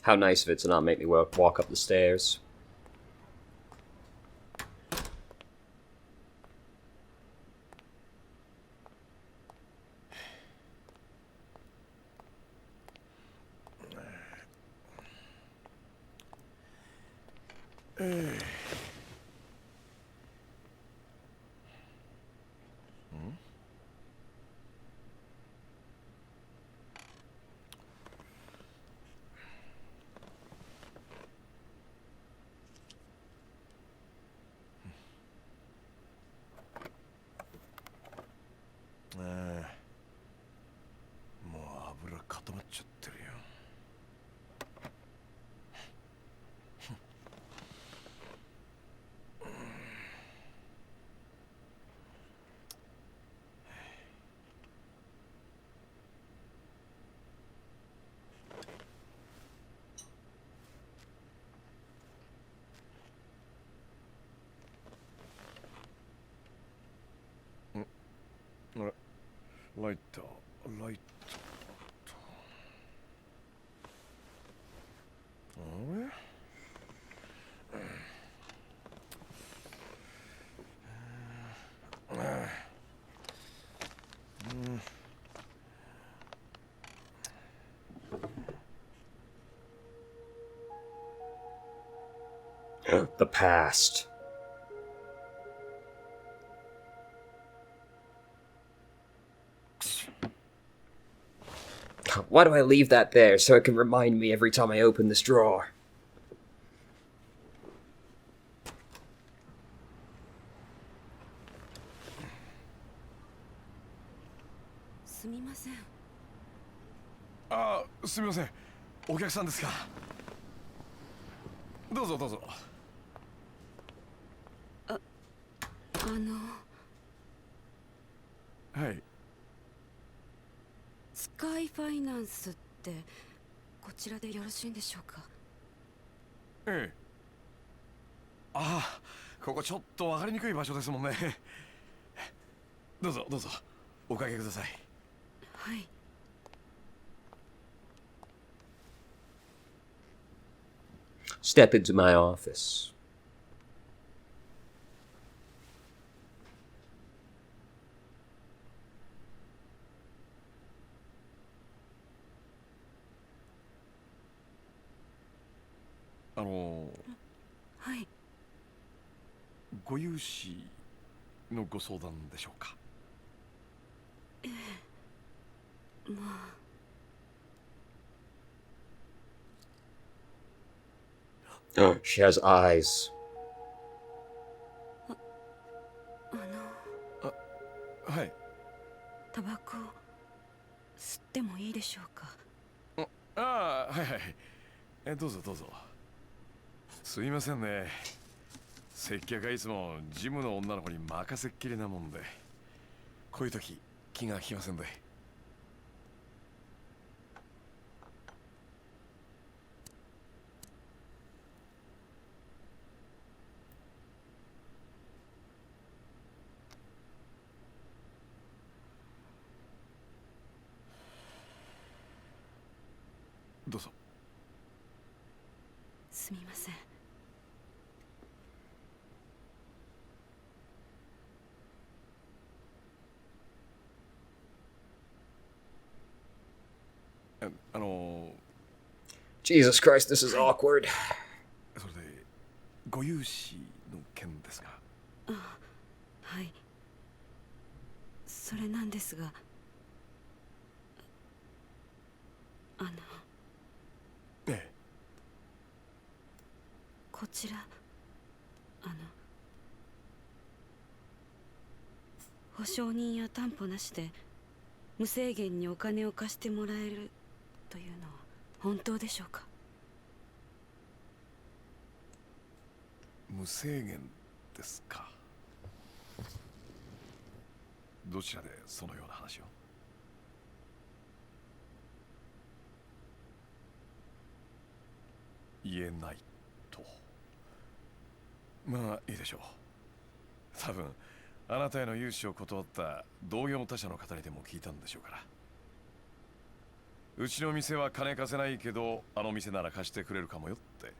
How nice of it to not make me walk up the stairs.ライター、ライター。あれThe past. Why do I leave that there so it can remind me every time I open this drawer? すみません。あ、すみません。お客さんですか。どうぞどうぞ。はい。スカイファイナンスってこちらでよろしいんでしょうか。ええ。ああ、ここちょっと分かりにくい場所ですもんね。どうぞどうぞ、おかけください。はい。Step into my office. はい。ご融資のご相談でしょうか。ええ、まあ。She has eyes. はい。タバコ吸ってもいいでしょうか。ああ、はいはい。どうぞどうぞ。すいませんね。接客はいつもジムの女の子に任せっきりなもんで、こういう時気が利きませんで。どうぞ。すみません。Jesus Christ, this is awkward. それでご融資の件ですが。はい。それなんですが、ええ。こちら保証人や担保なしで無制限にお金を貸してもらえるというのは本当でしょうか。無制限ですか。どちらでそのような話を。言えないと。まあいいでしょう。多分あなたへの融資を断った同業他社の方にでも聞いたんでしょうから。うちの店は金貸せないけど、あの店なら貸してくれるかもよって。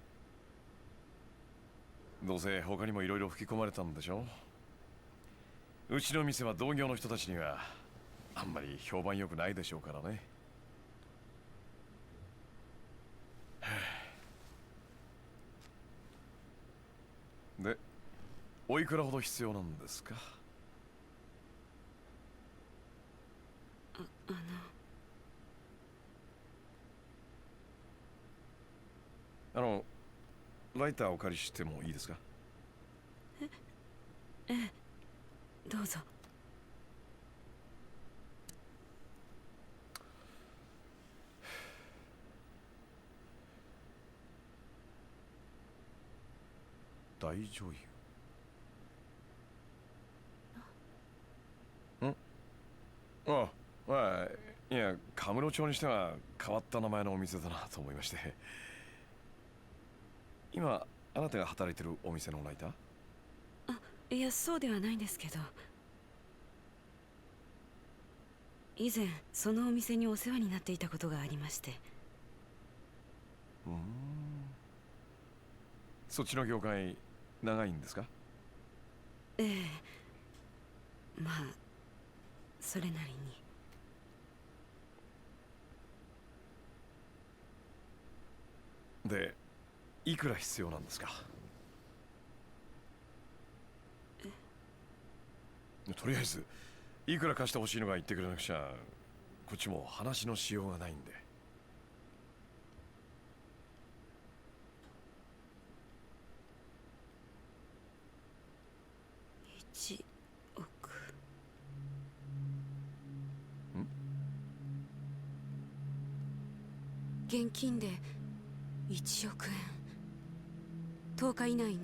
どうせ他にもいろいろ吹き込まれたんでしょ。うちの店は同業の人たちにはあんまり評判良くないでしょうからね。で、おいくらほど必要なんですか？あの、ライターお借りしてもいいですか？ええ、どうぞ。大女優。ん？ああ、まあ、いや、カムロ町にしては変わった名前のお店だなと思いまして。今、あなたが働いてるお店のライター？いや、そうではないんですけど、以前そのお店にお世話になっていたことがありまして。そっちの業界長いんですか？ええ、まあそれなりに。で、いくら必要なんですか？とりあえずいくら貸してほしいのか言ってくれなくちゃこっちも話のしようがないんで。1億。現金で1億円。10日以内に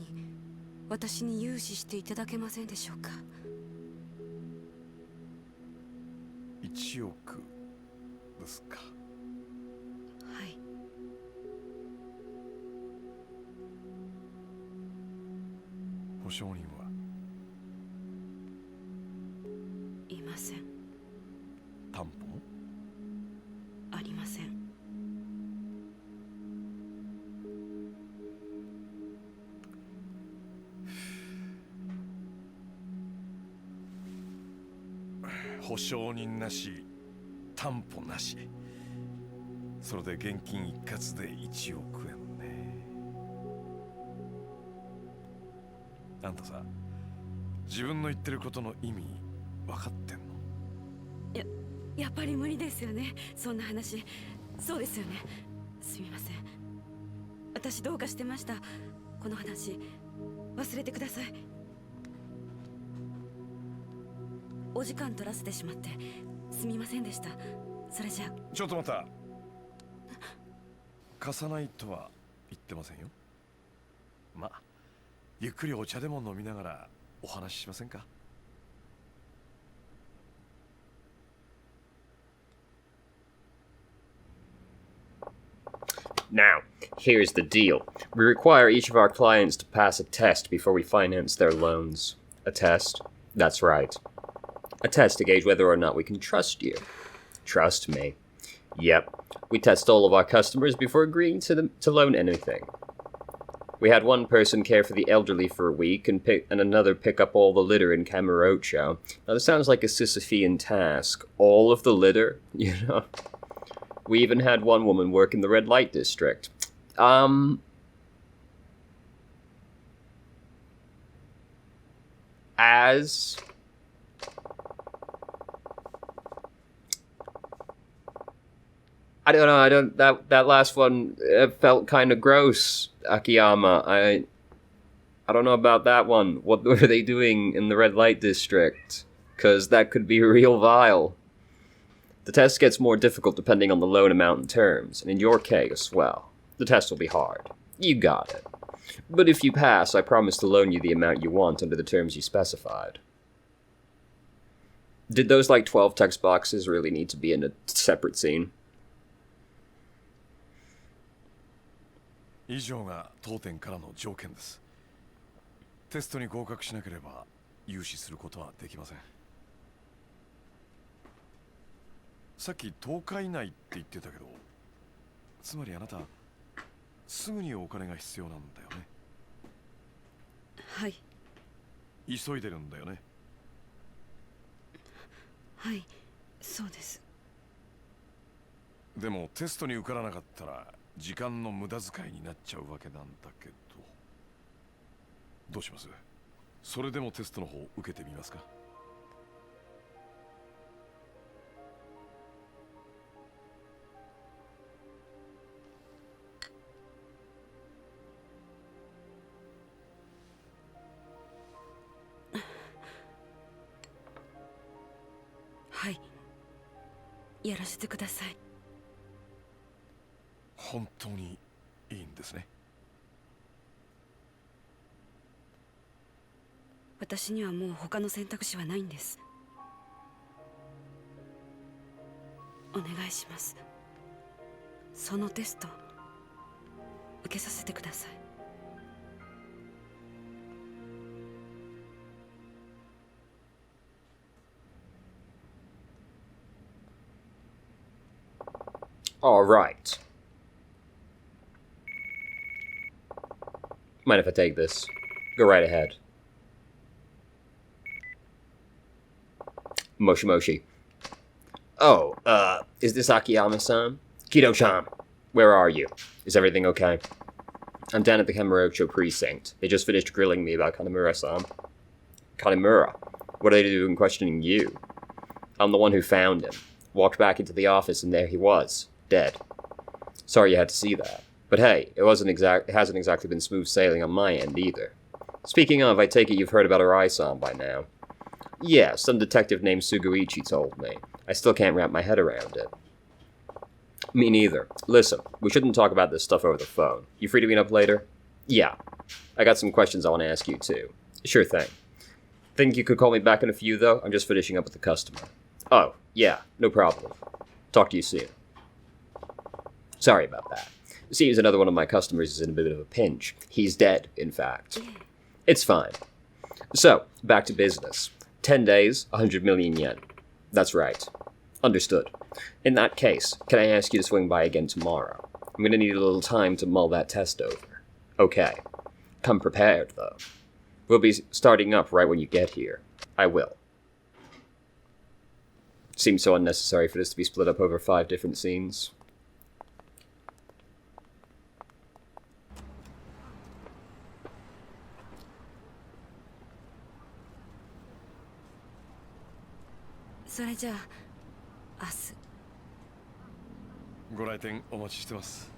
私に融資していただけませんでしょうか。1億ですか？はい。保証人はいません。担保も？ありません。保証人なし、担保なし、それで現金一括で1億円ね。あんたさ、自分の言ってることの意味分かってんの？やっぱり無理ですよね、そんな話。そうですよね。すみません、私どうかしてました。この話忘れてください。お時間取らせてしまってすみませんでした。それじゃ。ちょっと待った。貸さないとは言ってませんよ。まあゆっくりお茶でも飲みながらお話ししませんか？Now, here's the deal. We require each of our clients to pass a test before we finance their loans. A test? That's right. A test to gauge whether or not we can trust you. Trust me. Yep. We test all of our customers before agreeing to loan anything. We had one person care for the elderly for a week and another pick up all the litter in Camarocho. Now, this sounds like a Sisyphean task. All of the litter? You know? We even had one woman work in the red light district. As... I don't know, that last one felt kind of gross, Akiyama. I don't know about that one. What were they doing in the red light district? 'Cause that could be real vile. The test gets more difficult depending on the loan amount and terms, and in your case, well, the test will be hard. You got it. But if you pass, I promise to loan you the amount you want under the terms you specified. Did those, 12 text boxes really need to be in a separate scene? 以上が当店からの条件です。テストに合格しなければ融資することはできません。さっき10日以内って言ってたけど、つまりあなたすぐにお金が必要なんだよね。はい。急いでるんだよね。はい、そうです。でもテストに受からなかったら時間の無駄遣いになっちゃうわけなんだけど、どうします？それでもテストの方受けてみますか？はい、やらせてください。本当にいいんですね。私にはもう他の選択肢はないんです。お願いします。そのテスト受けさせてください。All right. Mind if I take this? Go right ahead. Moshi Moshi. Oh, is this Akiyama-san? Kido-chan, where are you? Is everything okay? I'm down at the Kamurocho precinct. They just finished grilling me about Kanemura-san. Kanemura? What are they doing questioning you? I'm the one who found him. Walked back into the office and there he was, dead. Sorry you had to see that. But hey, it hasn't exactly been smooth sailing on my end either. Speaking of, I take it you've heard about Arai-san by now. Yeah, some detective named Suguichi told me. I still can't wrap my head around it. Me neither. Listen, we shouldn't talk about this stuff over the phone. You free to meet up later? Yeah. I got some questions I want to ask you too. Sure thing. Think you could call me back in a few though? I'm just finishing up with the customer. Oh, yeah, no problem. Talk to you soon. Sorry about that. Seems another one of my customers is in a bit of a pinch. He's dead, in fact. It's fine. So, back to business. 10 days, 100 million yen. That's right. Understood. In that case, can I ask you to swing by again tomorrow? I'm gonna need a little time to mull that test over. Okay. Come prepared, though. We'll be starting up right when you get here. I will. Seems so unnecessary for this to be split up over 5 different scenes. So, じゃあ明日。ご来店お待ちしてます。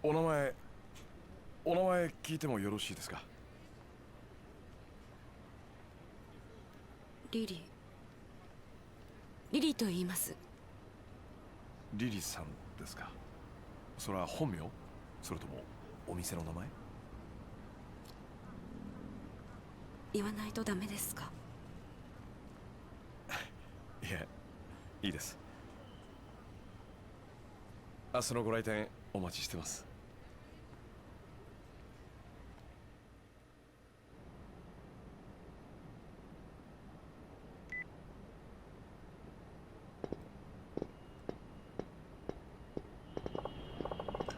お名前聞いてもよろしいですか？リリーと言います。リリさんですか？それは本名？それともお店の名前？言わないとダメですか？いえ、いいです。明日のご来店お待ちしてます。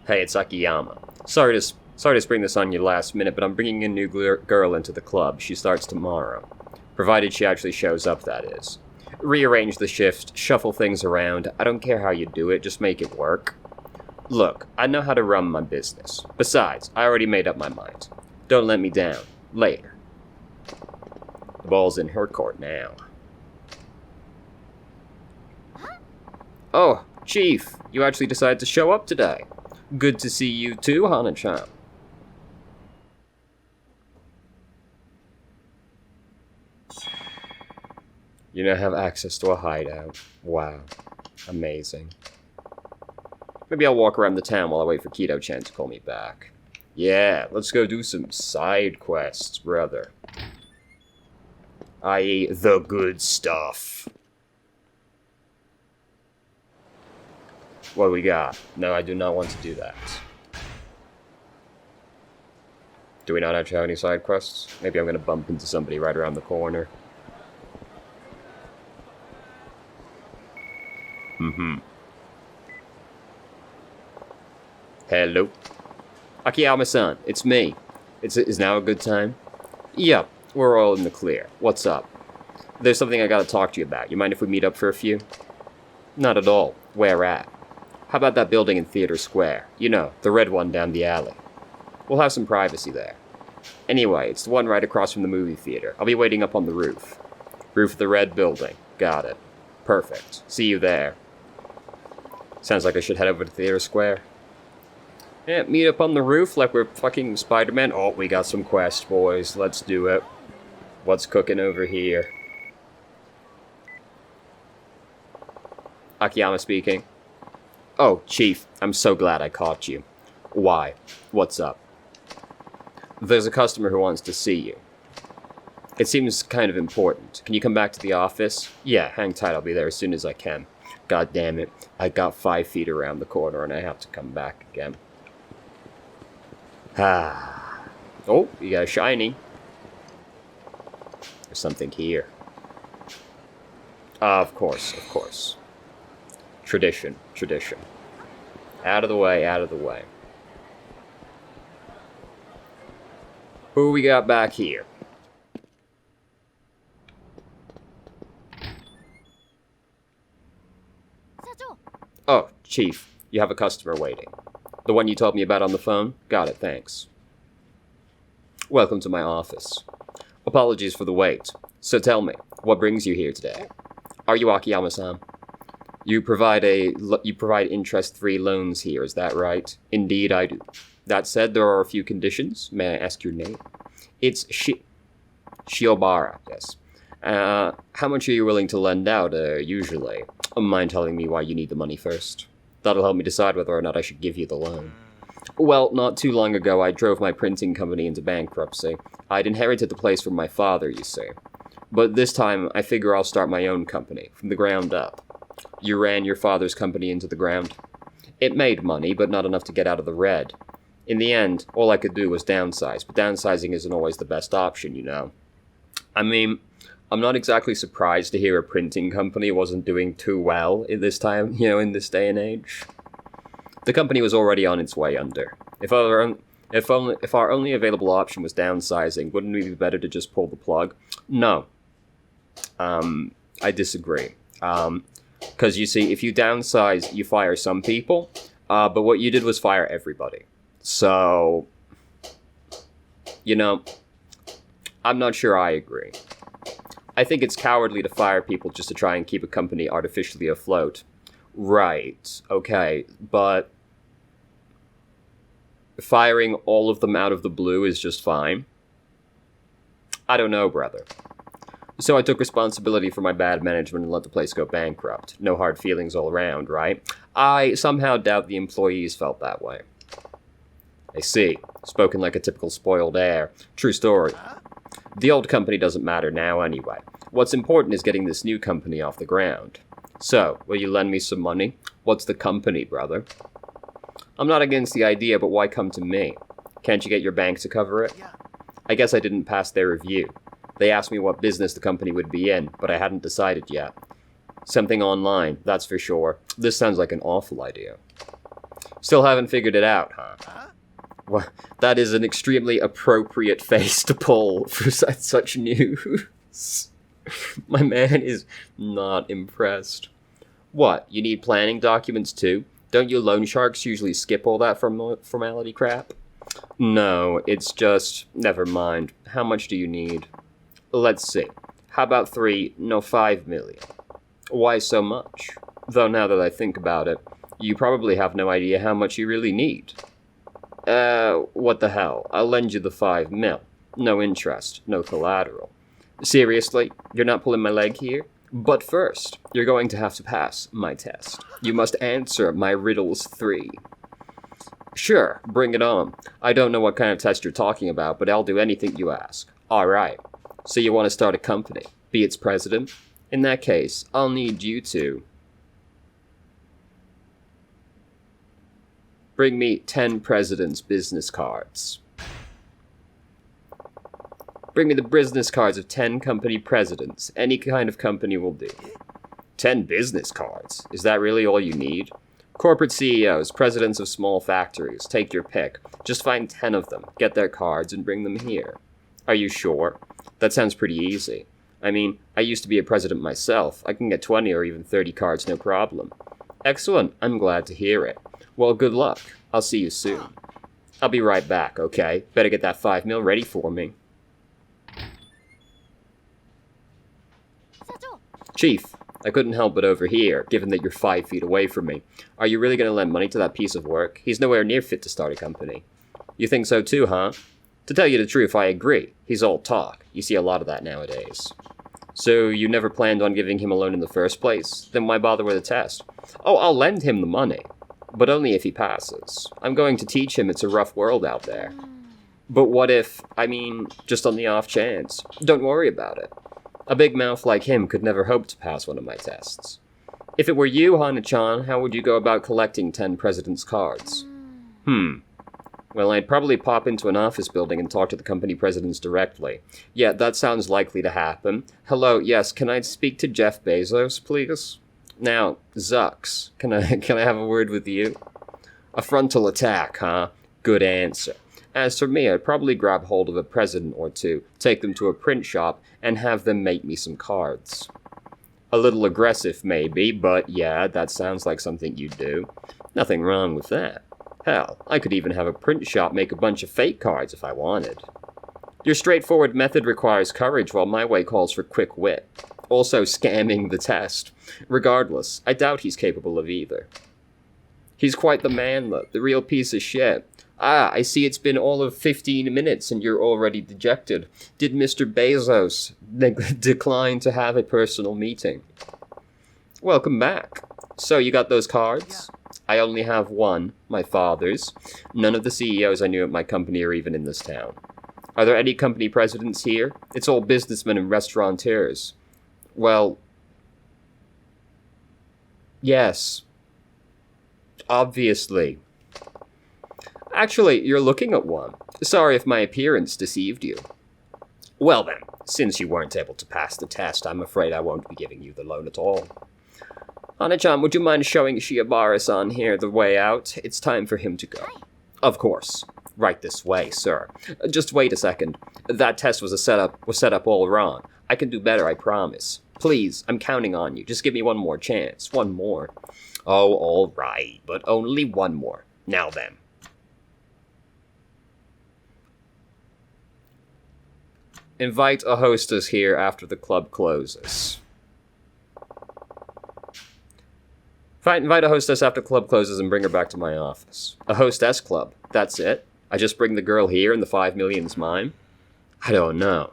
Hey, it's Akiyama. Sorry to spring this on you last minute, but I'm bringing a new girl into the club. She starts tomorrow. Provided she actually shows up, that is. Rearrange the shift, shuffle things around. I don't care how you do it, just make it work. Look, I know how to run my business. Besides, I already made up my mind. Don't let me down. Later. The ball's in her court now. Oh, Chief, you actually decided to show up today. Good to see you too, Hana-chan. You now have access to a hideout. Wow. Amazing. Maybe I'll walk around the town while I wait for Kido-chan to call me back. Yeah, let's go do some side quests, brother. I.e. the good stuff. What do we got? No, I do not want to do that. Do we not actually have any side quests? Maybe I'm gonna bump into somebody right around the corner. Hello? Akiyama-san, it's me. Is now a good time? Yep, we're all in the clear. What's up? There's something I gotta talk to you about. You mind if we meet up for a few? Not at all. Where at? How about that building in Theater Square? You know, the red one down the alley. We'll have some privacy there. Anyway, it's the one right across from the movie theater. I'll be waiting up on the roof. Roof of the red building. Got it. Perfect. See you there. Sounds like I should head over to Theater Square. Yeah, meet up on the roof like we're fucking Spider-Man. Oh, we got some quests, boys. Let's do it. What's cooking over here? Akiyama speaking. Oh, Chief, I'm so glad I caught you. Why? What's up? There's a customer who wants to see you. It seems kind of important. Can you come back to the office? Yeah, hang tight, I'll be there as soon as I can. God damn it, I got 5 feet around the corner and I have to come back again. Ah. Oh, you got a shiny. There's something here. Of course, of course. Tradition, tradition. Out of the way, out of the way. Who we got back here? Oh, Chief, you have a customer waiting. The one you told me about on the phone? Got it, thanks. Welcome to my office. Apologies for the wait. So tell me, what brings you here today? Are you Akiyama-san? You provide interest-free loans here, is that right? Indeed, I do. That said, there are a few conditions. May I ask your name? It's Shiobara, yes. How much are you willing to lend out, usually? Mind telling me why you need the money first? That'll help me decide whether or not I should give you the loan. Well, not too long ago, I drove my printing company into bankruptcy. I'd inherited the place from my father, you see. But this time, I figure I'll start my own company, from the ground up. You ran your father's company into the ground. It made money, but not enough to get out of the red. In the end, all I could do was downsize, but downsizing isn't always the best option, you know. I mean, I'm not exactly surprised to hear a printing company wasn't doing too well in this time, in this day and age. The company was already on its way under. If our only available option was downsizing, wouldn't it be better to just pull the plug? No. I disagree. Because you see, if you downsize, you fire some people, but what you did was fire everybody. So, I'm not sure I agree. I think it's cowardly to fire people just to try and keep a company artificially afloat. Right, okay, but firing all of them out of the blue is just fine. I don't know, brother. So I took responsibility for my bad management and let the place go bankrupt. No hard feelings all around, right? I somehow doubt the employees felt that way. I see. Spoken like a typical spoiled heir. True story. The old company doesn't matter now anyway. What's important is getting this new company off the ground. So, will you lend me some money? What's the company, brother? I'm not against the idea, but why come to me? Can't you get your bank to cover it? I guess I didn't pass their review. They asked me what business the company would be in, but I hadn't decided yet. Something online, that's for sure. This sounds like an awful idea. Still haven't figured it out, huh? Well, that is an extremely appropriate face to pull for such news. My man is not impressed. What, you need planning documents too? Don't you loan sharks usually skip all that formality crap? No, it's just... Never mind. How much do you need? Let's see. How about 5 million? Why so much? Though now that I think about it, you probably have no idea how much you really need. What the hell? I'll lend you the 5 mil. No interest, no collateral. Seriously? You're not pulling my leg here? But first, you're going to have to pass my test. You must answer my riddles 3. Sure, bring it on. I don't know what kind of test you're talking about, but I'll do anything you ask. Alright. So you want to start a company, be its president? In that case, I'll need you to... Bring me 10 presidents' business cards. Bring me the business cards of 10 company presidents. Any kind of company will do. 10 business cards? Is that really all you need? Corporate CEOs, presidents of small factories, take your pick. Just find 10 of them, get their cards, and bring them here. Are you sure? That sounds pretty easy. I mean, I used to be a president myself. I can get 20 or even 30 cards, no problem. Excellent. I'm glad to hear it. Well, good luck. I'll see you soon. I'll be right back, okay? Better get that 5 mil ready for me. Chief, I couldn't help but overhear, given that you're 5 feet away from me. Are you really going to lend money to that piece of work? He's nowhere near fit to start a company. You think so too, huh? To tell you the truth, I agree. He's all talk. You see a lot of that nowadays. So you never planned on giving him a loan in the first place? Then why bother with a test? Oh, I'll lend him the money. But only if he passes. I'm going to teach him it's a rough world out there. But what if, just on the off chance? Don't worry about it. A big mouth like him could never hope to pass one of my tests. If it were you, Hana-chan, how would you go about collecting 10 president's cards? Well, I'd probably pop into an office building and talk to the company presidents directly. Yeah, that sounds likely to happen. Hello, yes, can I speak to Jeff Bezos, please? Now, Zucks, can I have a word with you? A frontal attack, huh? Good answer. As for me, I'd probably grab hold of a president or two, take them to a print shop, and have them make me some cards. A little aggressive, maybe, but yeah, that sounds like something you'd do. Nothing wrong with that. Hell, I could even have a print shop make a bunch of fake cards if I wanted. Your straightforward method requires courage, while my way calls for quick wit. Also scamming the test. Regardless, I doubt he's capable of either. He's quite the man, though, the real piece of shit. Ah, I see it's been all of 15 minutes and you're already dejected. Did Mr. Bezos decline to have a personal meeting? Welcome back. So, you got those cards? I only have one, my father's. None of the CEOs I knew at my company are even in this town. Are there any company presidents here? It's all businessmen and restaurateurs. Well, yes. Obviously. Actually, you're looking at one. Sorry if my appearance deceived you. Well then, since you weren't able to pass the test, I'm afraid I won't be giving you the loan at all. Hana-chan, would you mind showing Shiobara-san here the way out? It's time for him to go. Of course. Right this way, sir. Just wait a second. That test was set up all wrong. I can do better, I promise. Please, I'm counting on you. Just give me one more chance. One more. Oh, all right, but only one more. Now then. Invite a hostess here after the club closes. Invite a hostess after club closes and bring her back to my office. A hostess club. That's it? I just bring the girl here and the 5 million's mine? I don't know.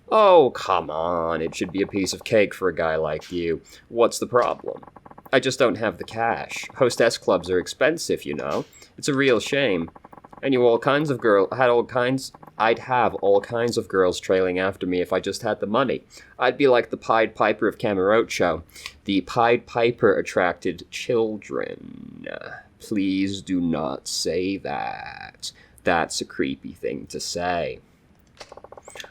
Oh, come on. It should be a piece of cake for a guy like you. What's the problem? I just don't have the cash. Hostess clubs are expensive, you know. It's a real shame. I knew I'd have all kinds of girls trailing after me if I just had the money. I'd be like the Pied Piper of Kamurocho. The Pied Piper attracted children. Please do not say that. That's a creepy thing to say.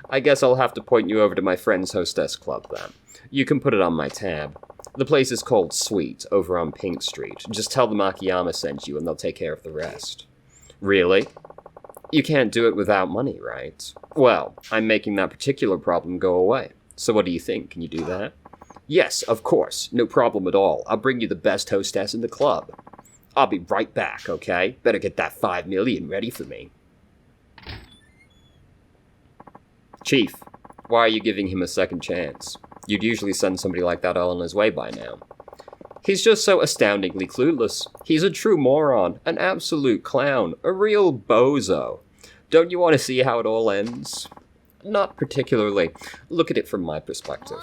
I guess I'll have to point you over to my friend's hostess club then. You can put it on my tab. The place is called Sweet, over on Pink Street. Just tell them Akiyama sent you and they'll take care of the rest. Really? You can't do it without money, right? Well, I'm making that particular problem go away. So what do you think? Can you do that? Yes, of course. No problem at all. I'll bring you the best hostess in the club. I'll be right back, okay? Better get that 5 million ready for me. Chief, why are you giving him a second chance? You'd usually send somebody like that on his way by now. He's just so astoundingly clueless. He's a true moron, an absolute clown, a real bozo. Don't you want to see how it all ends? Not particularly. Look at it from my perspective.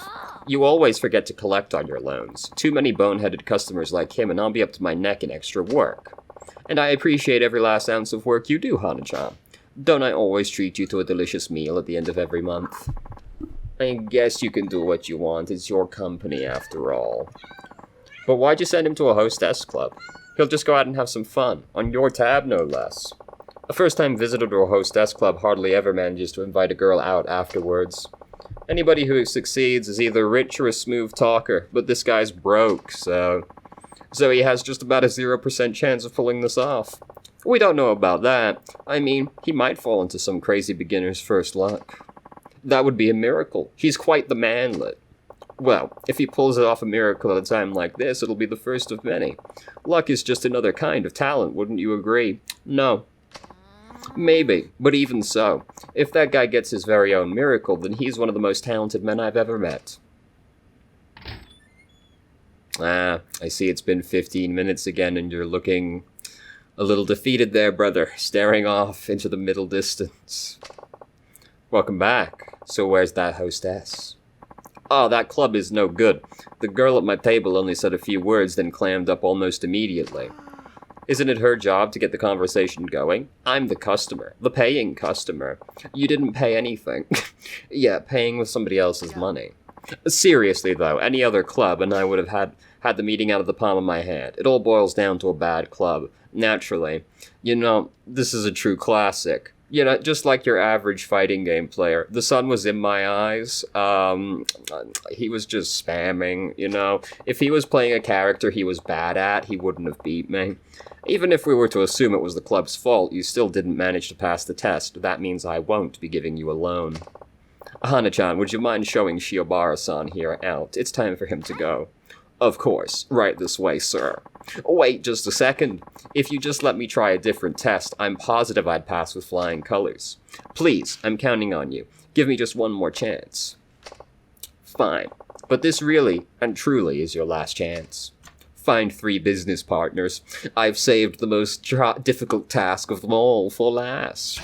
You always forget to collect on your loans. Too many boneheaded customers like him and I'll be up to my neck in extra work. And I appreciate every last ounce of work you do, Hana-chan. Don't I always treat you to a delicious meal at the end of every month? I guess you can do what you want. It's your company after all. But why'd you send him to a hostess club? He'll just go out and have some fun, on your tab no less. A first-time visitor to a hostess club hardly ever manages to invite a girl out afterwards. Anybody who succeeds is either rich or a smooth talker, but this guy's broke, so he has just about a 0% chance of pulling this off. We don't know about that. I mean, he might fall into some crazy beginner's first luck. That would be a miracle. He's quite the manlet. Well, if he pulls off a miracle at a time like this, it'll be the first of many. Luck is just another kind of talent, wouldn't you agree? No. Maybe, but even so, if that guy gets his very own miracle, then he's one of the most talented men I've ever met. I see it's been 15 minutes again and you're looking a little defeated there, brother, staring off into the middle distance. Welcome back. So where's that hostess? Oh, that club is no good. The girl at my table only said a few words, then clammed up almost immediately. Isn't it her job to get the conversation going? I'm the customer, the paying customer. You didn't pay anything. Yeah, paying with somebody else's money. Seriously, though, any other club and I would have had the meeting out of the palm of my hand. It all boils down to a bad club. Naturally. You know, this is a true classic. You know, just like your average fighting game player. The sun was in my eyes. He was just spamming, you know. If he was playing a character he was bad at, he wouldn't have beat me. Even if we were to assume it was the club's fault, you still didn't manage to pass the test. That means I won't be giving you a loan. Hana-chan, would you mind showing Shiobara-san here out? It's time for him to go. Of course. Right this way, sir. Wait just a second. If you just let me try a different test, I'm positive I'd pass with flying colors. Please, I'm counting on you. Give me just one more chance. Fine. But this really and truly is your last chance. Find 3 business partners. I've saved the most difficult task of them all for last.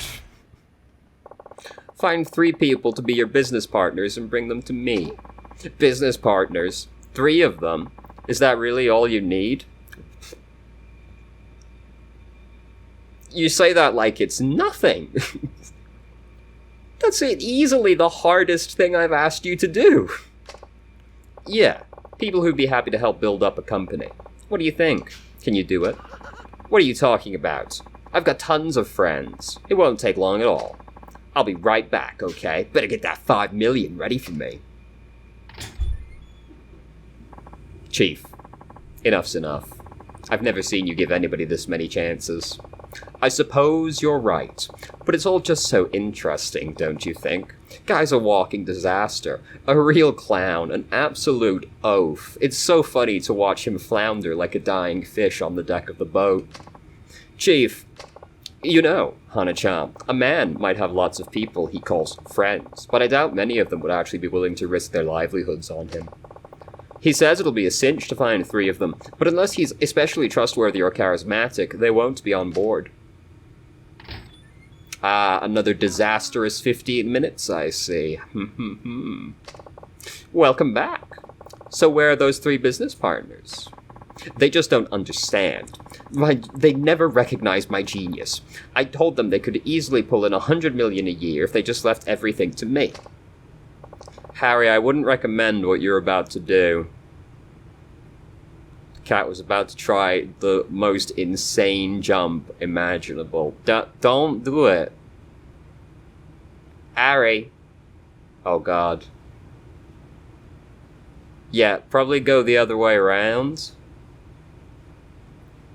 Find 3 people to be your business partners and bring them to me. Business partners? 3 of them? Is that really all you need? You say that like it's nothing. That's easily the hardest thing I've asked you to do. Yeah, people who'd be happy to help build up a company. What do you think? Can you do it? What are you talking about? I've got tons of friends. It won't take long at all. I'll be right back, okay? Better get that 5 million ready for me. Chief, enough's enough. I've never seen you give anybody this many chances. I suppose you're right, but it's all just so interesting, don't you think? Guy's a walking disaster, a real clown, an absolute oaf. It's so funny to watch him flounder like a dying fish on the deck of the boat. Chief, you know, Hana-chan, a man might have lots of people he calls friends, but I doubt many of them would actually be willing to risk their livelihoods on him. He says it'll be a cinch to find 3 of them, but unless he's especially trustworthy or charismatic, they won't be on board. Ah, another disastrous 15 minutes, I see. Welcome back. So where are those 3 business partners? They just don't understand. They never recognize my genius. I told them they could easily pull in 100 million a year if they just left everything to me. Harry, I wouldn't recommend what you're about to do. Cat was about to try the most insane jump imaginable. Don't do it. Harry. Oh god. Yeah, probably go the other way around.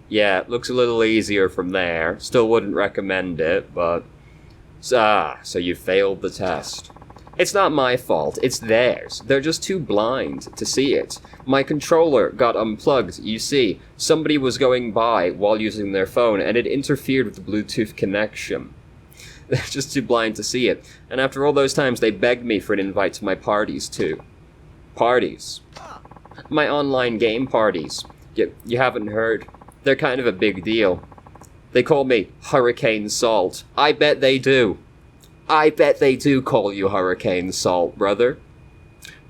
Yeah, it looks a little easier from there. Still wouldn't recommend it, but... so you failed the test. It's not my fault, it's theirs. They're just too blind to see it. My controller got unplugged, you see. Somebody was going by while using their phone, and it interfered with the Bluetooth connection. They're just too blind to see it. And after all those times, they begged me for an invite to my parties, too. Parties. My online game parties. You haven't heard. They're kind of a big deal. They call me Hurricane Salt. I bet they do. I bet they do call you Hurricane Salt, brother.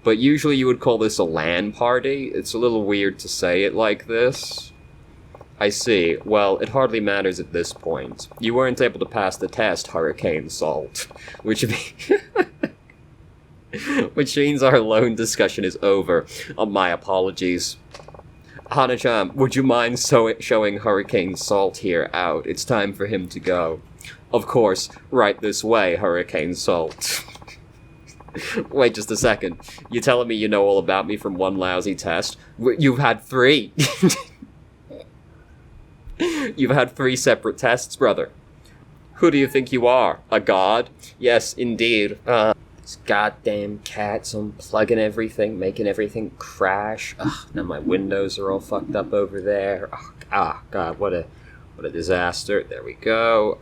But usually you would call this a LAN party. It's a little weird to say it like this. I see. Well, it hardly matters at this point. You weren't able to pass the test, Hurricane Salt. Which means our loan discussion is over. My apologies. Hana-chan, would you mind showing Hurricane Salt here out? It's time for him to go. Of course, right this way, Hurricane Salt. Wait just a second. You telling me you know all about me from one lousy test? You've had 3. You've had 3 separate tests, brother. Who do you think you are? A god? Yes, indeed. These goddamn cats unplugging everything, making everything crash. Ugh, now my windows are all fucked up over there. God, what a disaster. There we go.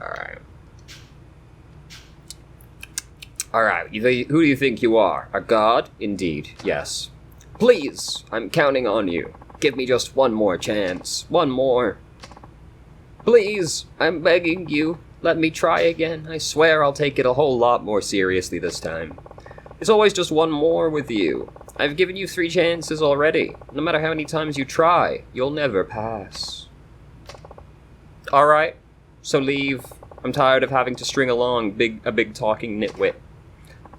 Alright, who do you think you are? A god? Indeed, yes. Please, I'm counting on you. Give me just one more chance. One more. Please, I'm begging you. Let me try again. I swear I'll take it a whole lot more seriously this time. It's always just one more with you. I've given you 3 chances already. No matter how many times you try, you'll never pass. Alright, so leave. I'm tired of having to string along a big talking nitwit.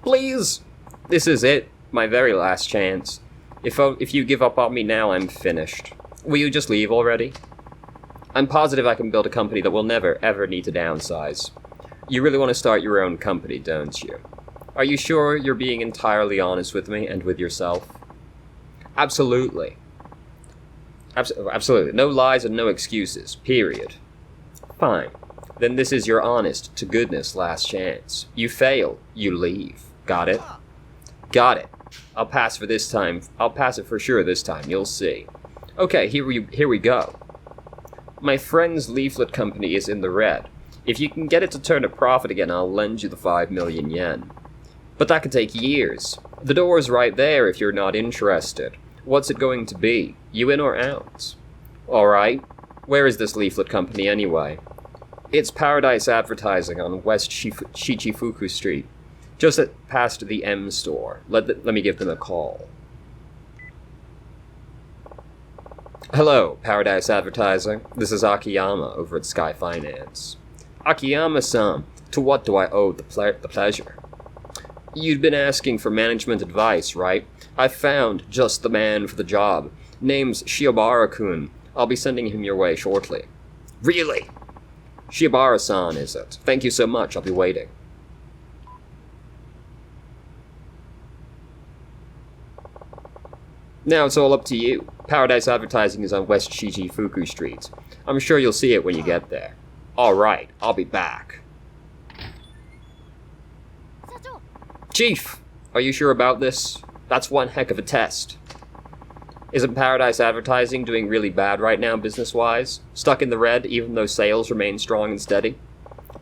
Please! This is it. My very last chance. If you give up on me now, I'm finished. Will you just leave already? I'm positive I can build a company that will never, ever need to downsize. You really want to start your own company, don't you? Are you sure you're being entirely honest with me and with yourself? Absolutely. Absolutely. No lies and no excuses. Period. Fine. Then this is your honest to goodness last chance. You fail, you leave. Got it? Got it. I'll pass for this time. I'll pass it for sure this time. You'll see. Okay, here we go. My friend's leaflet company is in the red. If you can get it to turn a profit again, I'll lend you the 5 million yen. But that could take years. The door's right there if you're not interested. What's it going to be? You in or out? Alright. Where is this leaflet company anyway? It's Paradise Advertising on West Shichifuku Street. Just past the M store. Let me give them a call. Hello, Paradise Advertising. This is Akiyama over at Sky Finance. Akiyama-san, to what do I owe the pleasure? You'd been asking for management advice, right? I found just the man for the job. Name's Shiobara-kun. I'll be sending him your way shortly. Really? Shiobara-san, is it? Thank you so much. I'll be waiting. Now it's all up to you. Paradise Advertising is on West Shichifuku Street. I'm sure you'll see it when you get there. Alright, I'll be back. Chief! Are you sure about this? That's one heck of a test. Isn't Paradise Advertising doing really bad right now business-wise? Stuck in the red even though sales remain strong and steady?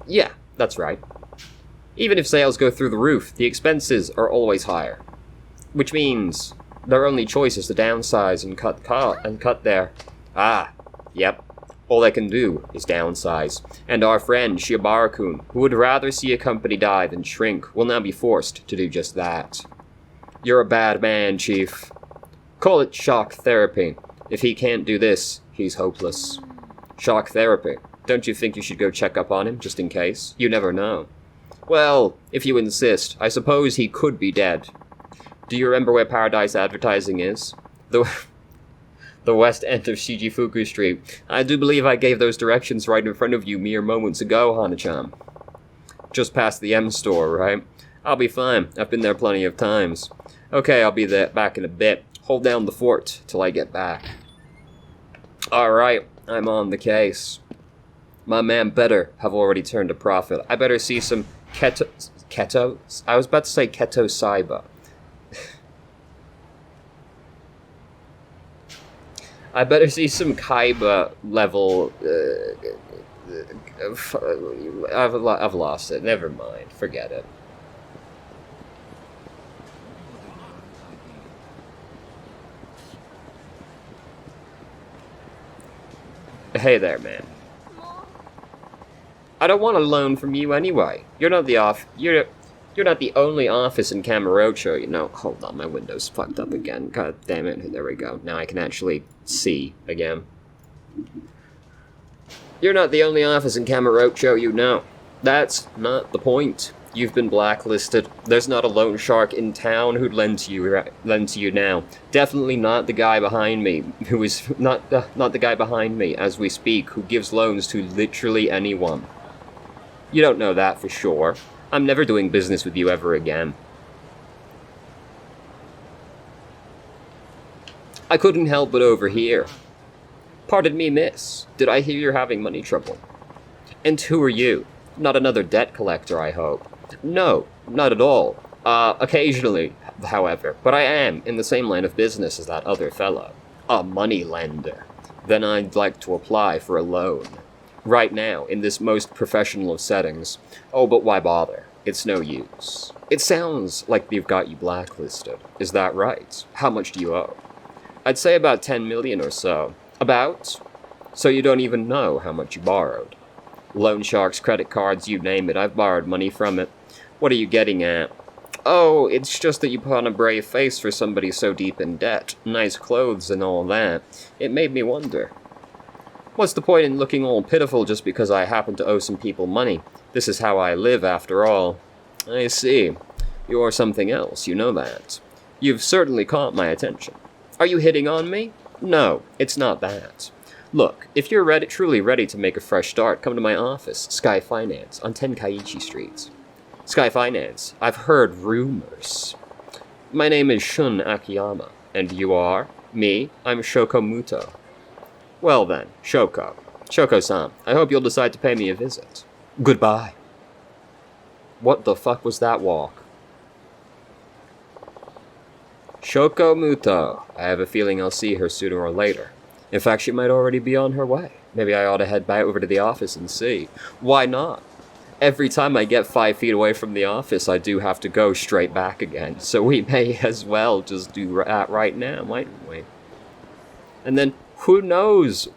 Yeah, that's right. Even if sales go through the roof, the expenses are always higher. Which means their only choice is to downsize and cut their... Yep. All they can do is downsize. And our friend Shiobara-kun, who would rather see a company die than shrink, will now be forced to do just that. You're a bad man, Chief. Call it shock therapy. If he can't do this, he's hopeless. Shock therapy. Don't you think you should go check up on him, just in case? You never know. Well, if you insist, I suppose he could be dead. Do you remember where Paradise Advertising is? The west end of Shichifuku Street. I do believe I gave those directions right in front of you mere moments ago, Hana-chan. Just past the M store, right? I'll be fine. I've been there plenty of times. Okay, I'll be there back in a bit. Hold down the fort till I get back. Alright, I'm on the case. My man better have already turned a profit. I better see some keto? I was about to say keto saiba. I better see some Kaiba level... I've lost it. Never mind. Forget it. Hey there, man. I don't want a loan from you anyway. You're not the only office in Kamurocho, you know. Hold on, my window's fucked up again. God damn it. There we go. Now I can actually see again. You're not the only office in Kamurocho, you know. That's not the point. You've been blacklisted. There's not a loan shark in town who'd lend to you now. Definitely not the guy behind me, who is not the guy behind me as we speak, who gives loans to literally anyone. You don't know that for sure. I'm never doing business with you ever again. I couldn't help but overhear. Pardon me, miss. Did I hear you're having money trouble? And who are you? Not another debt collector, I hope. No, not at all. Occasionally, however, but I am in the same line of business as that other fellow. A money lender. Then I'd like to apply for a loan. Right now, in this most professional of settings. Oh, but why bother? It's no use. It sounds like they've got you blacklisted. Is that right? How much do you owe? I'd say about 10 million or so. About? So you don't even know how much you borrowed. Loan sharks, credit cards, you name it, I've borrowed money from it. What are you getting at? Oh, it's just that you put on a brave face for somebody so deep in debt. Nice clothes and all that. It made me wonder. What's the point in looking all pitiful just because I happen to owe some people money? This is how I live, after all. I see. You're something else, you know that. You've certainly caught my attention. Are you hitting on me? No, it's not that. Look, if you're truly ready to make a fresh start, come to my office, Sky Finance, on Tenkaichi Street. Sky Finance, I've heard rumors. My name is Shun Akiyama, and you are? Me, I'm Shoko Muto. Well then, Shoko. Shoko-san, I hope you'll decide to pay me a visit. Goodbye. What the fuck was that walk? Shoko Muto. I have a feeling I'll see her sooner or later. In fact, she might already be on her way. Maybe I ought to head back over to the office and see. Why not? Every time I get 5 feet away from the office, I do have to go straight back again. So we may as well just do that right now, mightn't we? And then, who knows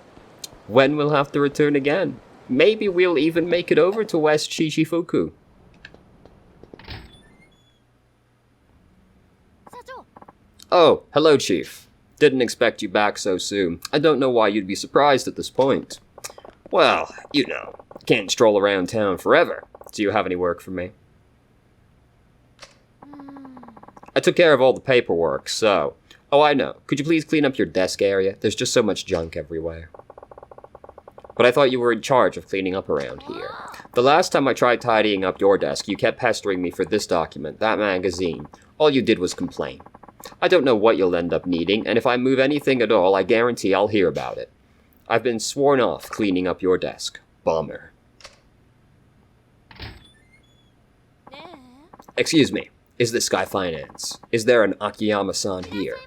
when we'll have to return again? Maybe we'll even make it over to West Shichifuku. Oh, hello, Chief. Didn't expect you back so soon. I don't know why you'd be surprised at this point. Well, you know, can't stroll around town forever. Do you have any work for me? I took care of all the paperwork, so... Oh, I know. Could you please clean up your desk area? There's just so much junk everywhere. But I thought you were in charge of cleaning up around here. The last time I tried tidying up your desk, you kept pestering me for this document, that magazine. All you did was complain. I don't know what you'll end up needing, and if I move anything at all, I guarantee I'll hear about it. I've been sworn off cleaning up your desk. Bummer. Excuse me, is this Sky Finance? Is there an Akiyama-san here?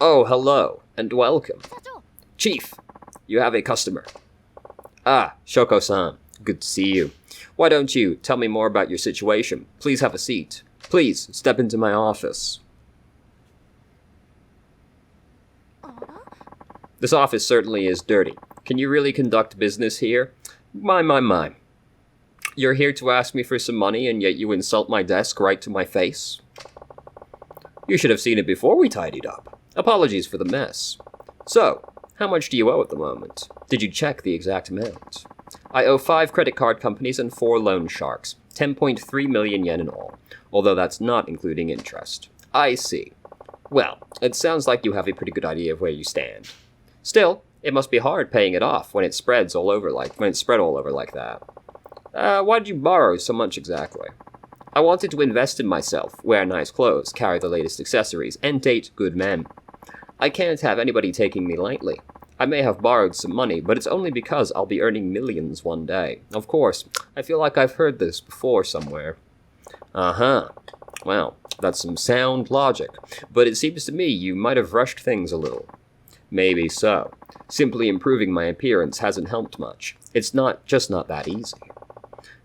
Oh, hello, and welcome. Chief, you have a customer. Ah, Shoko-san, good to see you. Why don't you tell me more about your situation? Please have a seat. Please, step into my office. This office certainly is dirty. Can you really conduct business here? My. You're here to ask me for some money, and yet you insult my desk right to my face? You should have seen it before we tidied up. Apologies for the mess. So, how much do you owe at the moment? Did you check the exact amount? I owe 5 credit card companies and 4 loan sharks. 10.3 million yen in all, although that's not including interest. I see. Well, it sounds like you have a pretty good idea of where you stand. Still, it must be hard paying it off when it spreads all over like that. Why did you borrow so much exactly? I wanted to invest in myself, wear nice clothes, carry the latest accessories, and date good men. I can't have anybody taking me lightly. I may have borrowed some money, but it's only because I'll be earning millions one day. Of course, I feel like I've heard this before somewhere. Uh-huh. Well, that's some sound logic, but it seems to me you might have rushed things a little. Maybe so. Simply improving my appearance hasn't helped much. It's just not that easy.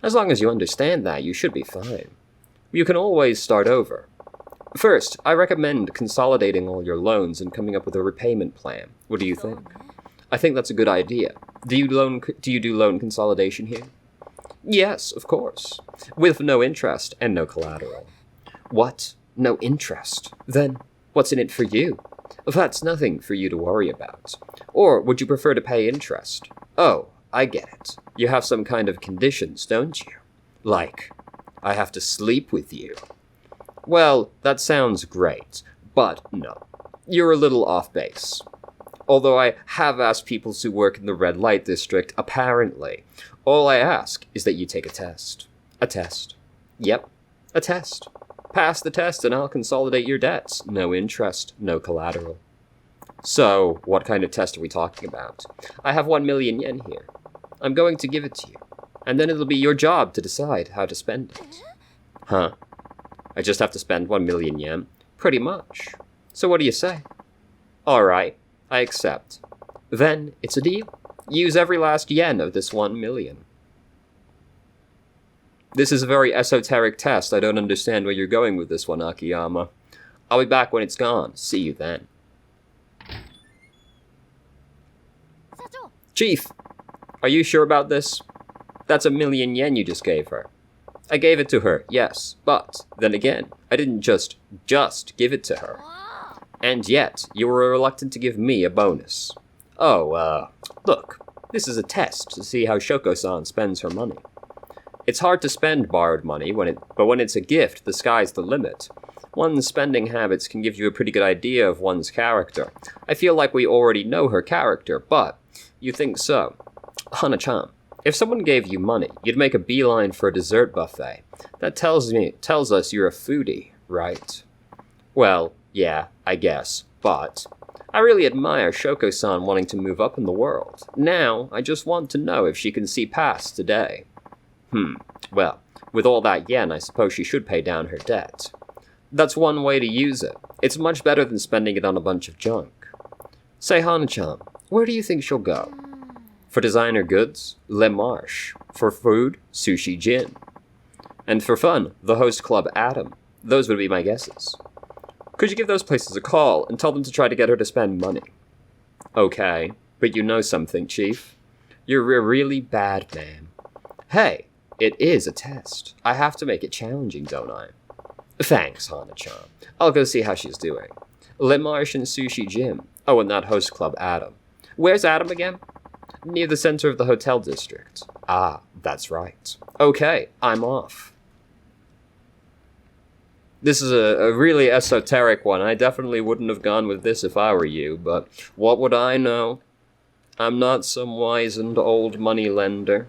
As long as you understand that, you should be fine. You can always start over. First, I recommend consolidating all your loans and coming up with a repayment plan. What do you think? I think that's a good idea. Do you do loan consolidation here? Yes, of course. With no interest and no collateral. What? No interest? Then what's in it for you? That's nothing for you to worry about. Or would you prefer to pay interest? Oh, I get it. You have some kind of conditions, don't you? Like, I have to sleep with you. Well, that sounds great, but no. You're a little off base. Although I have asked people who work in the red light district, apparently, all I ask is that you take a test. A test. Yep, a test. Pass the test and I'll consolidate your debts. No interest, no collateral. So, what kind of test are we talking about? I have 1 million yen here. I'm going to give it to you, and then it'll be your job to decide how to spend it. Huh? I just have to spend 1 million yen? Pretty much. So what do you say? Alright, I accept. Then, it's a deal. Use every last yen of this 1 million. This is a very esoteric test. I don't understand where you're going with this one, Akiyama. I'll be back when it's gone. See you then. Chief, are you sure about this? That's 1 million yen you just gave her. I gave it to her, yes, but then again, I didn't just give it to her. And yet, you were reluctant to give me a bonus. Oh, look, this is a test to see how Shoko-san spends her money. It's hard to spend borrowed money, but when it's a gift, the sky's the limit. One's spending habits can give you a pretty good idea of one's character. I feel like we already know her character, but you think so. Hana-chan, if someone gave you money, you'd make a beeline for a dessert buffet. That tells us you're a foodie, right? Well, yeah, I guess, but I really admire Shoko-san wanting to move up in the world. Now, I just want to know if she can see past today. Well, with all that yen, I suppose she should pay down her debt. That's one way to use it. It's much better than spending it on a bunch of junk. Say, Hana-chan, where do you think she'll go? For designer goods, Le Marche. For food, Sushi Jin. And for fun, the host club Atom. Those would be my guesses. Could you give those places a call and tell them to try to get her to spend money? Okay, but you know something, Chief. You're a really bad man. Hey, it is a test. I have to make it challenging, don't I? Thanks, Hana-chan. I'll go see how she's doing. Le Marche and Sushi Jin. Oh, and that host club Atom. Where's Atom again? Near the center of the hotel district. Ah, that's right. Okay, I'm off. This is a really esoteric one. I definitely wouldn't have gone with this if I were you, but what would I know? I'm not some wizened old moneylender.